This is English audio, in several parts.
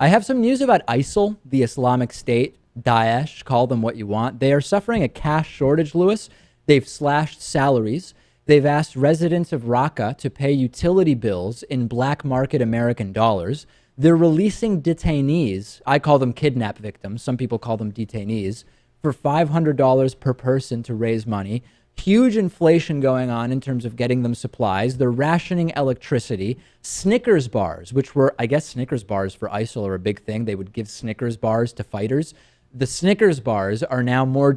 I have some news about ISIL, the Islamic State, Daesh, call them what you want. They are suffering a cash shortage, Lewis. They've slashed salaries. They've asked residents of Raqqa to pay utility bills in black market American dollars. They're releasing detainees. I call them kidnap victims. Some people call them detainees for $500 per person to raise money. Huge inflation going on in terms of getting them supplies. They're rationing electricity. Snickers bars, which were, I guess Snickers bars for ISIL are a big thing. They would give Snickers bars to fighters. The Snickers bars are now more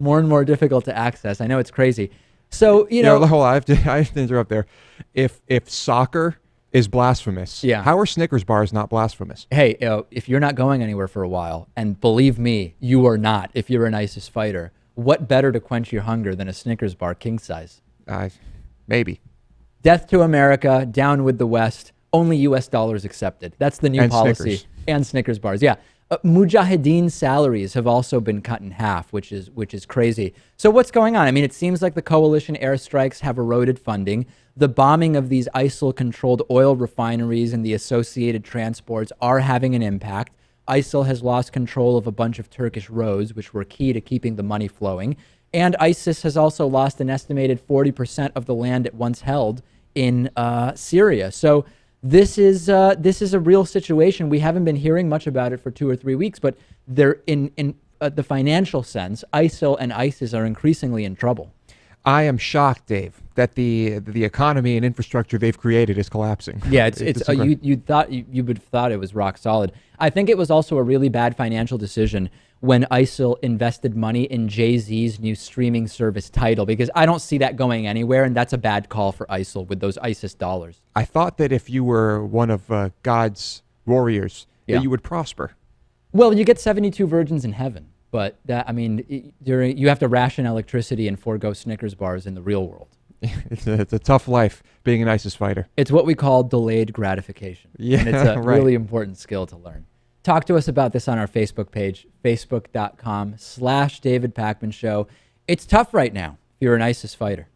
and more difficult to access. I know it's crazy. So, hold on, I have to interrupt there. If soccer is blasphemous, yeah, how are Snickers bars not blasphemous? Hey, if you're not going anywhere for a while, and believe me, you are not if you're an ISIS fighter, what better to quench your hunger than a Snickers bar king size? Maybe. Death to America, down with the West, only U.S. dollars accepted. That's the new policy. Snickers. And Snickers bars, yeah. Mujahideen salaries have also been cut in half, which is crazy. So what's going on? I mean, it seems like the coalition airstrikes have eroded funding. The bombing of these ISIL-controlled oil refineries and the associated transports are having an impact. ISIL has lost control of a bunch of Turkish roads, which were key to keeping the money flowing. And ISIS has also lost an estimated 40% of the land it once held in Syria. So this is a real situation. We haven't been hearing much about it for 2 or 3 weeks, but they're in the financial sense, ISIL and ISIS are increasingly in trouble. I am shocked, Dave, that the economy and infrastructure they've created is collapsing. Yeah, you would have thought it was rock solid. I think it was also a really bad financial decision when ISIL invested money in Jay-Z's new streaming service Tidal, because I don't see that going anywhere, and that's a bad call for ISIL with those ISIS dollars. I thought that if you were one of God's warriors, yeah, that you would prosper. Well, you get 72 virgins in heaven. But that, I mean, you have to ration electricity and forego Snickers bars in the real world. It's a tough life being an ISIS fighter. It's what we call delayed gratification. Yeah, and it's a right. really important skill to learn. Talk to us about this on our Facebook page, facebook.com/David Pakman Show. It's tough right now if you're an ISIS fighter.